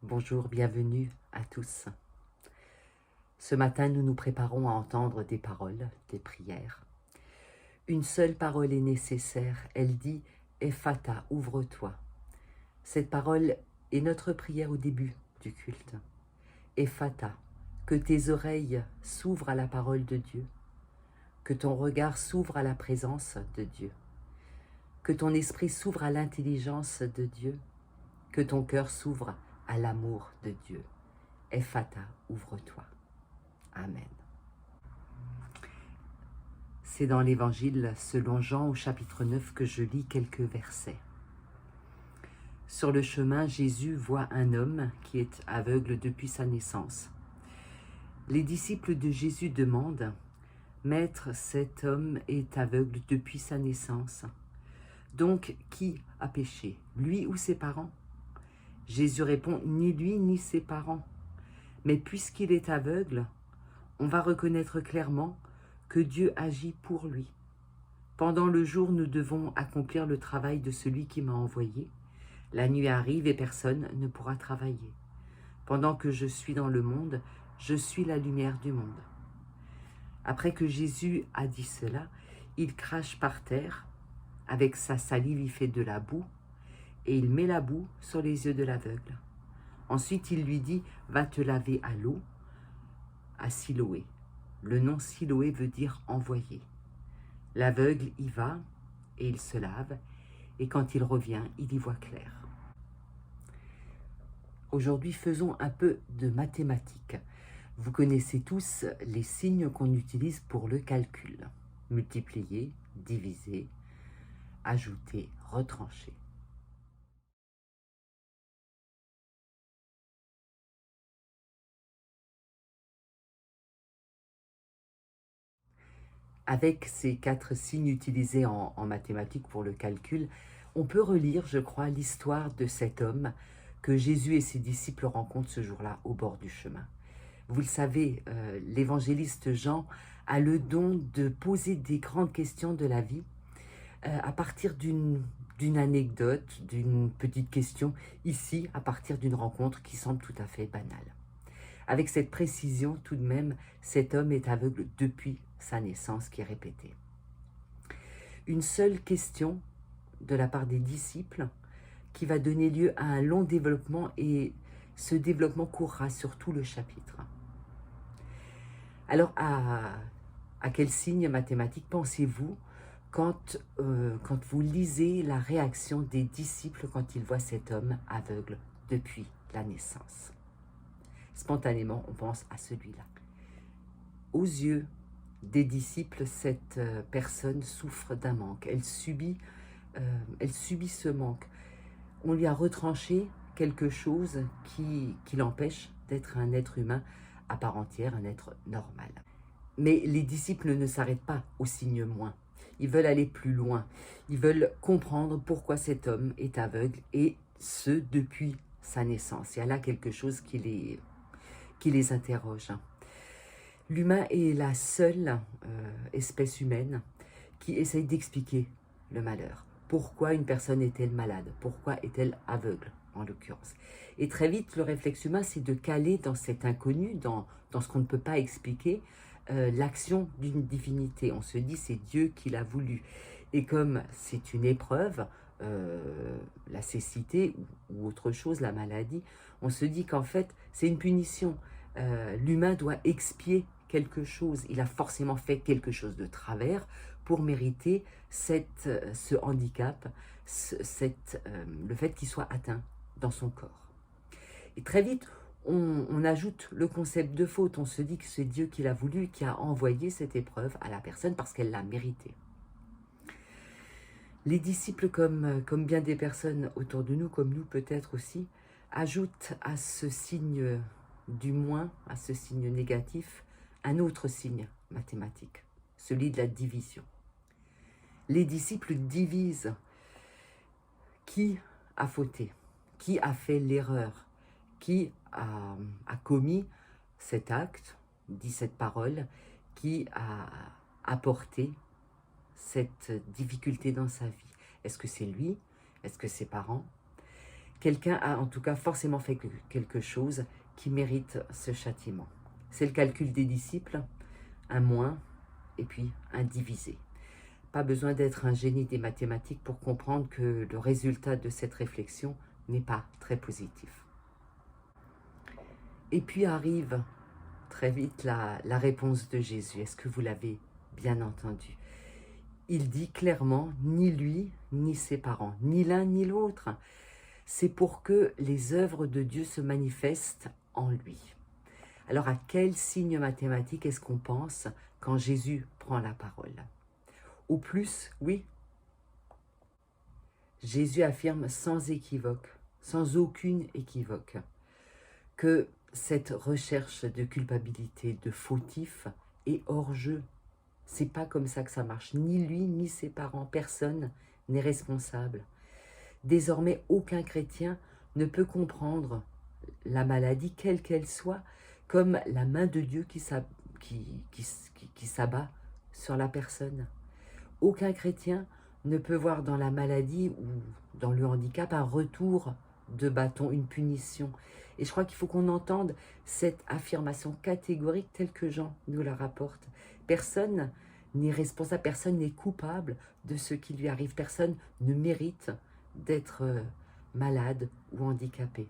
Bonjour, bienvenue à tous. Ce matin, nous nous préparons à entendre des paroles, des prières. Une seule parole est nécessaire, elle dit « Ephata, ouvre-toi ». Cette parole est notre prière au début du culte. Ephata, que tes oreilles s'ouvrent à la parole de Dieu, que ton regard s'ouvre à la présence de Dieu, que ton esprit s'ouvre à l'intelligence de Dieu, que ton cœur s'ouvre à l'amour de Dieu. Ephata, ouvre-toi. Amen. C'est dans l'Évangile selon Jean au chapitre 9 que je lis quelques versets. Sur le chemin, Jésus voit un homme qui est aveugle depuis sa naissance. Les disciples de Jésus demandent « Maître, cet homme est aveugle depuis sa naissance. Donc, qui a péché, lui ou ses parents ?» Jésus répond « Ni lui ni ses parents. Mais puisqu'il est aveugle, on va reconnaître clairement que Dieu agit pour lui. Pendant le jour, nous devons accomplir le travail de celui qui m'a envoyé. La nuit arrive et personne ne pourra travailler. Pendant que je suis dans le monde, je suis la lumière du monde. » Après que Jésus a dit cela, il crache par terre, avec sa salive il fait de la boue, et il met la boue sur les yeux de l'aveugle. Ensuite il lui dit « Va te laver à l'eau » à Siloé. Le nom Siloé veut dire « envoyé ». L'aveugle y va et il se lave, et quand il revient, il y voit clair. Aujourd'hui, faisons un peu de mathématiques. Vous connaissez tous les signes qu'on utilise pour le calcul. Multiplier, diviser, ajouter, retrancher. Avec ces 4 signes utilisés en mathématiques pour le calcul, on peut relire, je crois, l'histoire de cet homme que Jésus et ses disciples rencontrent ce jour-là au bord du chemin. Vous le savez, l'évangéliste Jean a le don de poser des grandes questions de la vie à partir d'une anecdote, d'une petite question, ici, à partir d'une rencontre qui semble tout à fait banale. Avec cette précision, tout de même, cet homme est aveugle depuis sa naissance qui est répétée. Une seule question de la part des disciples qui va donner lieu à un long développement, et ce développement courra sur tout le chapitre. Alors, à quel signe mathématique pensez-vous quand vous lisez la réaction des disciples quand ils voient cet homme aveugle depuis la naissance? Spontanément, on pense à celui-là. Aux yeux des disciples, cette personne souffre d'un manque. Elle subit ce manque. On lui a retranché quelque chose qui l'empêche d'être un être humain à part entière, un être normal. Mais les disciples ne s'arrêtent pas au signe moins. Ils veulent aller plus loin. Ils veulent comprendre pourquoi cet homme est aveugle, et ce, depuis sa naissance. Il y a là quelque chose qui les interroge. L'humain est la seule espèce humaine qui essaye d'expliquer le malheur. Pourquoi une personne est-elle malade? Pourquoi est-elle aveugle, en l'occurrence? Et très vite, le réflexe humain, c'est de caler dans cet inconnu, dans ce qu'on ne peut pas expliquer, l'action d'une divinité. On se dit, c'est Dieu qui l'a voulu. Et comme c'est une épreuve, la cécité ou autre chose, la maladie, on se dit qu'en fait, c'est une punition. L'humain doit expier quelque chose. Il a forcément fait quelque chose de travers pour mériter ce handicap, le fait qu'il soit atteint dans son corps. Et très vite, on ajoute le concept de faute. On se dit que c'est Dieu qui l'a voulu, qui a envoyé cette épreuve à la personne parce qu'elle l'a méritée. Les disciples, comme bien des personnes autour de nous, comme nous peut-être aussi, ajoutent à ce signe du moins, à ce signe négatif, un autre signe mathématique, celui de la division. Les disciples divisent qui a fauté, qui a fait l'erreur, qui a commis cet acte, dit cette parole, qui a apporté cette difficulté dans sa vie. Est-ce que c'est lui? Est-ce que ses parents? quelqu'un a en tout cas forcément fait quelque chose qui mérite ce châtiment. C'est le calcul des disciples, un moins et puis un divisé. Pas besoin d'être un génie des mathématiques pour comprendre que le résultat de cette réflexion n'est pas très positif. Et puis arrive très vite la réponse de Jésus. Est-ce que vous l'avez bien entendu? Il dit clairement, ni lui, ni ses parents, ni l'un ni l'autre. C'est pour que les œuvres de Dieu se manifestent en lui. Alors à quel signe mathématique est-ce qu'on pense quand Jésus prend la parole? Au plus, oui, Jésus affirme sans équivoque, sans aucune équivoque, que cette recherche de culpabilité, de fautif, est hors jeu. C'est pas comme ça que ça marche. Ni lui, ni ses parents, personne n'est responsable. Désormais, aucun chrétien ne peut comprendre la maladie, quelle qu'elle soit, comme la main de Dieu qui s'abat sur la personne. Aucun chrétien ne peut voir dans la maladie ou dans le handicap un retour de bâton, une punition. Et je crois qu'il faut qu'on entende cette affirmation catégorique telle que Jean nous la rapporte. Personne n'est responsable, personne n'est coupable de ce qui lui arrive. Personne ne mérite d'être malade ou handicapé.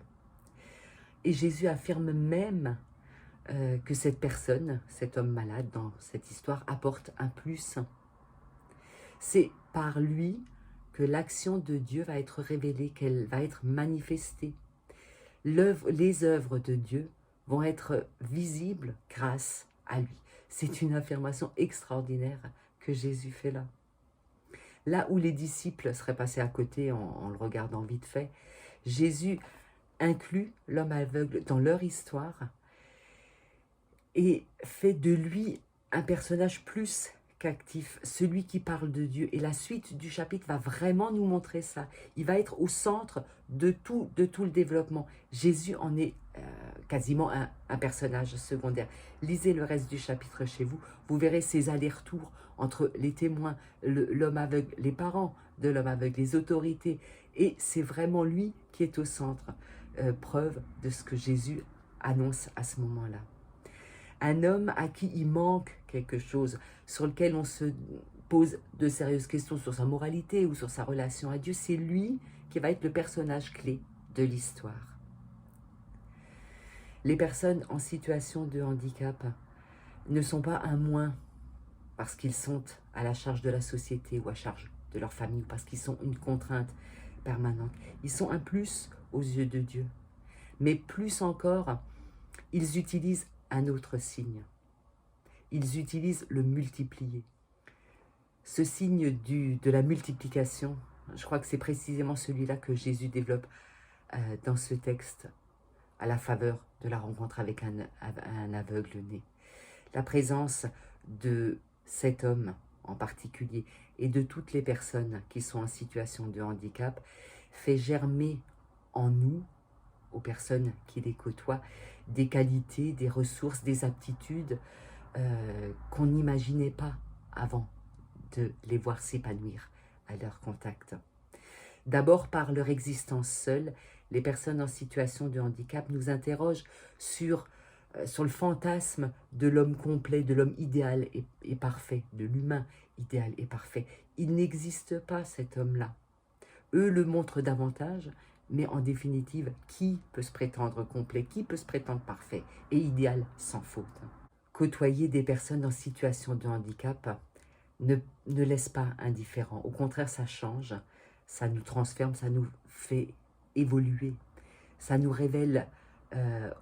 Et Jésus affirme même que cette personne, cet homme malade dans cette histoire, apporte un plus. C'est par lui que l'action de Dieu va être révélée, qu'elle va être manifestée. Les œuvres de Dieu vont être visibles grâce à lui. C'est une affirmation extraordinaire que Jésus fait là. Là où les disciples seraient passés à côté en le regardant vite fait, Jésus inclut l'homme aveugle dans leur histoire et fait de lui un personnage plus qu'actif, celui qui parle de Dieu. Et la suite du chapitre va vraiment nous montrer ça. Il va être au centre de tout le développement. Jésus en est quasiment un personnage secondaire. Lisez le reste du chapitre chez vous. Vous verrez ces allers-retours entre les témoins, l'homme aveugle, les parents de l'homme aveugle, les autorités. Et c'est vraiment lui qui est au centre. Preuve de ce que Jésus annonce à ce moment-là. Un homme à qui il manque quelque chose, sur lequel on se pose de sérieuses questions sur sa moralité ou sur sa relation à Dieu, c'est lui qui va être le personnage clé de l'histoire. Les personnes en situation de handicap ne sont pas un moins parce qu'ils sont à la charge de la société ou à charge de leur famille ou parce qu'ils sont une contrainte permanente. Ils sont un plus aux yeux de Dieu. Mais plus encore, ils utilisent un autre signe. Ils utilisent le multiplier. Ce signe de la multiplication, je crois que c'est précisément celui-là que Jésus développe dans ce texte, à la faveur de la rencontre avec un aveugle né. La présence de cet homme en particulier et de toutes les personnes qui sont en situation de handicap fait germer en nous, aux personnes qui les côtoient, des qualités, des ressources, des aptitudes qu'on n'imaginait pas avant de les voir s'épanouir à leur contact. D'abord, par leur existence seule, les personnes en situation de handicap nous interrogent sur le fantasme de l'homme complet, de l'homme idéal et parfait, de l'humain idéal et parfait. Il n'existe pas cet homme-là. Eux le montrent davantage, mais en définitive, qui peut se prétendre complet, qui peut se prétendre parfait et idéal sans faute? Côtoyer des personnes en situation de handicap ne laisse pas indifférent. Au contraire, ça change, ça nous transforme, ça nous fait évoluer, ça nous révèle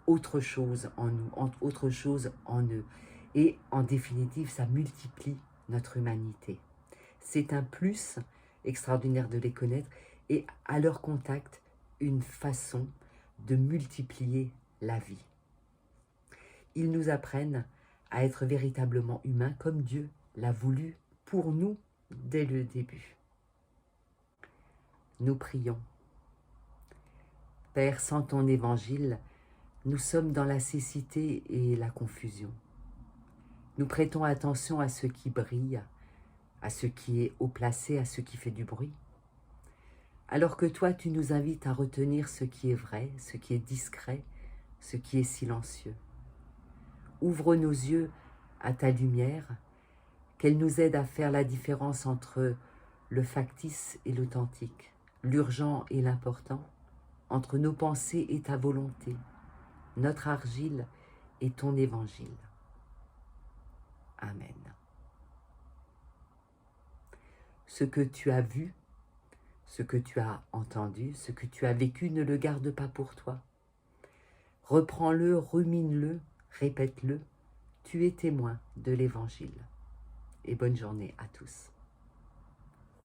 autre chose en nous, autre chose en eux. Et en définitive, ça multiplie notre humanité. C'est un plus extraordinaire de les connaître et à leur contact, une façon de multiplier la vie. Ils nous apprennent à être véritablement humains comme Dieu l'a voulu pour nous dès le début. Nous prions. Père, sans ton évangile, nous sommes dans la cécité et la confusion. Nous prêtons attention à ce qui brille, à ce qui est haut placé, à ce qui fait du bruit, alors que toi tu nous invites à retenir ce qui est vrai, ce qui est discret, ce qui est silencieux. Ouvre nos yeux à ta lumière, qu'elle nous aide à faire la différence entre le factice et l'authentique, l'urgent et l'important, entre nos pensées et ta volonté, notre argile et ton évangile. Amen. Ce que tu as vu, ce que tu as entendu, ce que tu as vécu, ne le garde pas pour toi. Reprends-le, rumine-le, répète-le. Tu es témoin de l'Évangile. Et bonne journée à tous.